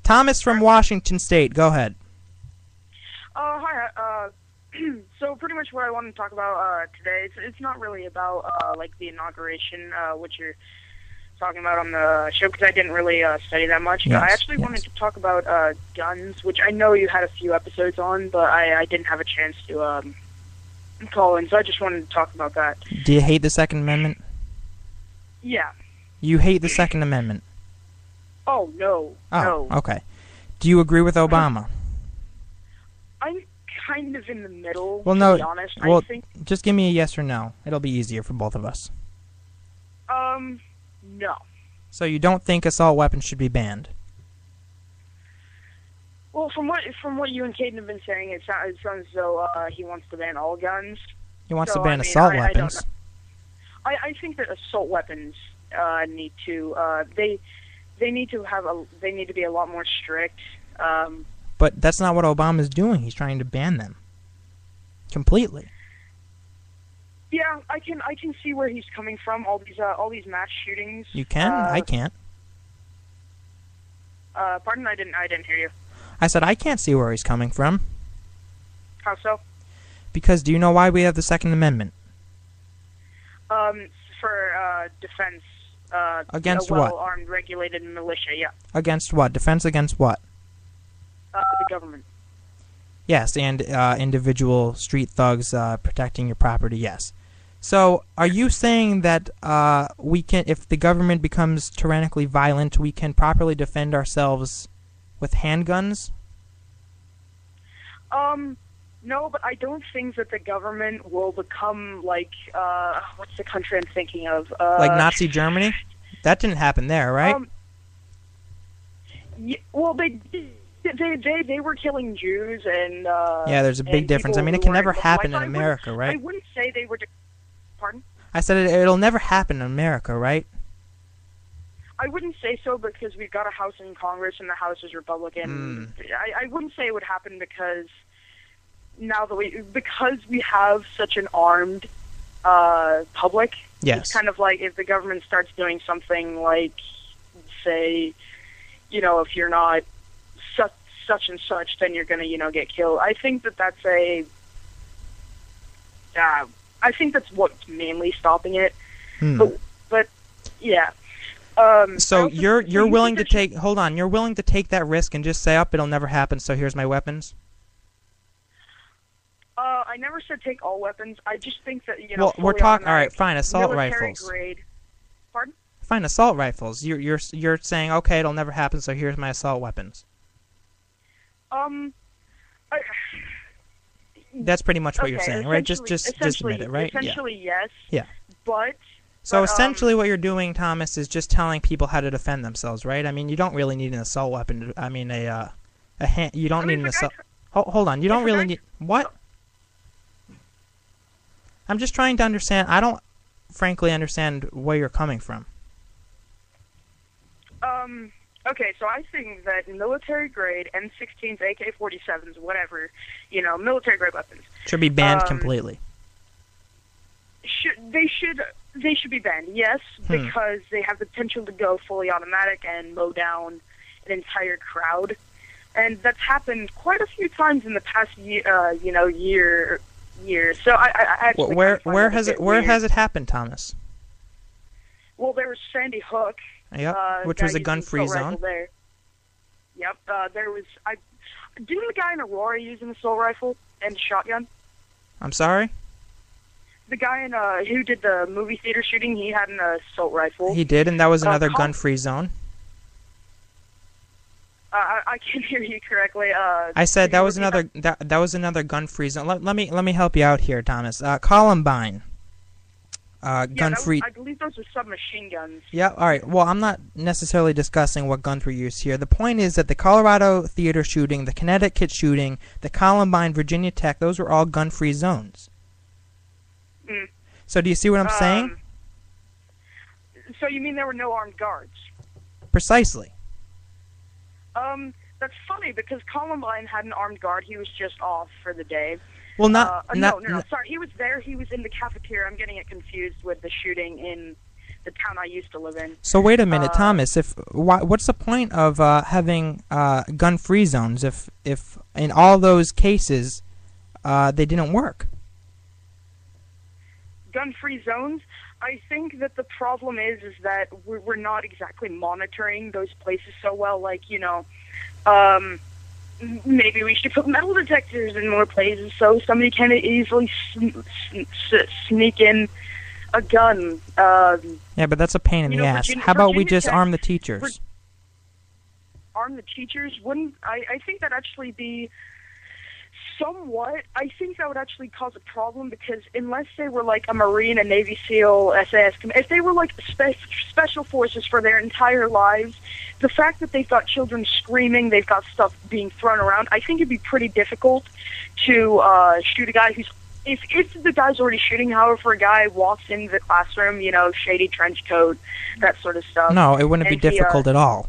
Thomas from Washington State, go ahead. Hi. So pretty much what I wanted to talk about today, it's not really about like the inauguration, which you're talking about on the show, because I didn't really study that much. Yes, I actually wanted to talk about guns, which I know you had a few episodes on, but I didn't have a chance to call in, so I just wanted to talk about that. Do you hate the Second Amendment? Yeah. You hate the Second Amendment? Oh, no. Oh, okay. Do you agree with Obama? I'm kind of in the middle, Well, no. to be honest. Well, I think, just give me a yes or no. It'll be easier for both of us. no. So you don't think assault weapons should be banned? Well, from what you and Caden have been saying, it sounds as though he wants to ban all guns. He wants So, to ban I mean, assault I weapons. don't know. I think that assault weapons need to they need to be a lot more strict. But that's not what Obama's doing. He's trying to ban them completely. Yeah, I can see where he's coming from. All these mass shootings. You can? I can't. Pardon? I didn't hear you. I said I can't see where he's coming from. How so? Because do you know why we have the Second Amendment? For defense. Against a what? well-armed, regulated militia. Yeah. Against what? Defense against what? The government. Yes, and individual street thugs protecting your property, yes. So, are you saying that we can, if the government becomes tyrannically violent, we can properly defend ourselves with handguns? No, but I don't think that the government will become like, what's the country I'm thinking of? Like Nazi Germany? That didn't happen there, right? Yeah, well, they were killing Jews and yeah, there's a big difference. I mean, it can never happen in America, right? I wouldn't say they were. Pardon? I said it'll never happen in America, right? I wouldn't say so because we've got a House in Congress and the House is Republican. I wouldn't say it would happen because because we have such an armed public. Yes. It's kind of like if the government starts doing something like, say, if you're not such and such, then you're going to, get killed. I think that's I think that's what's mainly stopping it. But yeah. So you're willing to take, hold on, you're willing to take that risk and just say, it'll never happen, so here's my weapons? I never said take all weapons. I just think that, well, we're talking, all right, fine, assault military rifles. Grade. Pardon? Fine, assault rifles. You're saying, okay, it'll never happen, so here's my assault weapons. That's pretty much what you're saying, right? Just admit it, right? Essentially, yes. Yeah. But essentially what you're doing, Thomas, is just telling people how to defend themselves, right? I mean, you don't really need an assault weapon. I mean, you don't need an assault. Hold on, you don't really need what? I'm just trying to understand. I don't, frankly, understand where you're coming from. Okay, so I think that military grade M16s, AK-47s, whatever, military grade weapons should be banned completely. They should be banned, yes, because they have the potential to go fully automatic and mow down an entire crowd, and that's happened quite a few times in the past year. So I actually where has it happened, Thomas? Well, there was Sandy Hook. Yep, which was a gun-free zone. There. Yep, there was. Didn't the guy in Aurora use an assault rifle and shotgun? I'm sorry? The guy who did the movie theater shooting, he had an assault rifle. He did, and that was another gun-free zone. I can't hear you correctly. I said that was another gun-free zone. Let me help you out here, Thomas. Columbine. Gun-free. I believe those were submachine guns. Yeah, all right. Well, I'm not necessarily discussing what guns were used here. The point is that the Colorado theater shooting, the Connecticut shooting, the Columbine, Virginia Tech, those were all gun-free zones. So do you see what I'm saying? So you mean there were no armed guards? Precisely. That's funny because Columbine had an armed guard. He was just off for the day. Well, no, sorry. He was there. He was in the cafeteria. I'm getting it confused with the shooting in the town I used to live in. So wait a minute, Thomas. What's the point of having gun-free zones if in all those cases they didn't work? Gun-free zones? I think that the problem is that we're not exactly monitoring those places so well. Like, maybe we should put metal detectors in more places so somebody can easily sneak in a gun. Yeah, but that's a pain in the ass. How about we just arm the teachers? Arm the teachers? I think that'd actually be somewhat. I think that would actually cause a problem because unless they were like a Marine, a Navy SEAL, SAS, if they were like special forces for their entire lives, the fact that they've got children screaming, they've got stuff being thrown around, I think it'd be pretty difficult to shoot a guy who's if the guy's already shooting. However, a guy walks into the classroom, shady trench coat, that sort of stuff. No, it wouldn't be difficult at all.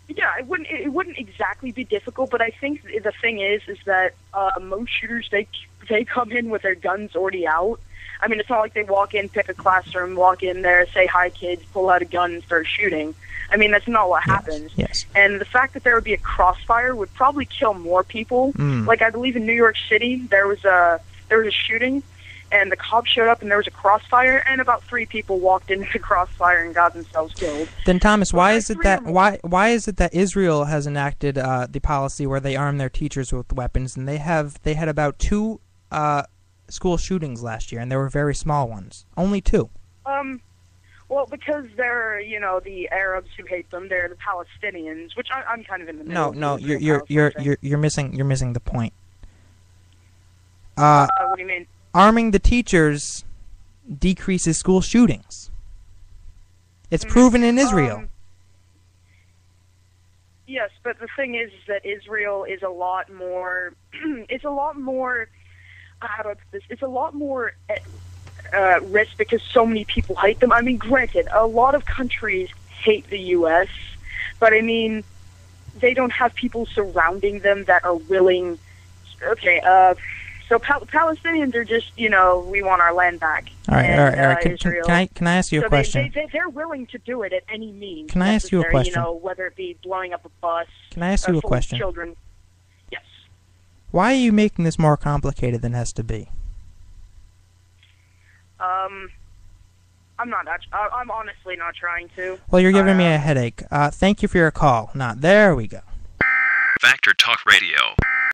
Yeah, it wouldn't exactly be difficult, but I think the thing is that most shooters they come in with their guns already out. I mean, it's not like they walk in, pick a classroom, walk in there, say hi kids, pull out a gun and start shooting. I mean, that's not what happens. Yes. And the fact that there would be a crossfire would probably kill more people. Like I believe in New York City there was a shooting, and the cops showed up and there was a crossfire, and about 3 people walked into the crossfire and got themselves killed. Then Thomas, why is it that Israel has enacted the policy where they arm their teachers with weapons, and they had about 2 school shootings last year, and they were very small ones, only 2. Well, because they're the Arabs who hate them, they're the Palestinians, which I'm kind of in the middle. No, you're missing the point. What do you mean? Arming the teachers decreases school shootings. It's proven in Israel. Yes, but the thing is that Israel is a lot more. It's a lot more. How do I put this? It's a lot more risk because so many people hate them. I mean, granted, a lot of countries hate the U.S., but I mean, they don't have people surrounding them that are willing. Okay, so Palestinians are just, we want our land back. All right. Can I ask you a question? They're willing to do it at any means. Can I ask you a question? Whether it be blowing up a bus. Can I ask you a question? Children. Yes. Why are you making this more complicated than it has to be? I'm not. I'm honestly not trying to. Well, you're giving me a headache. Thank you for your call. Now, there we go. Factor Talk Radio.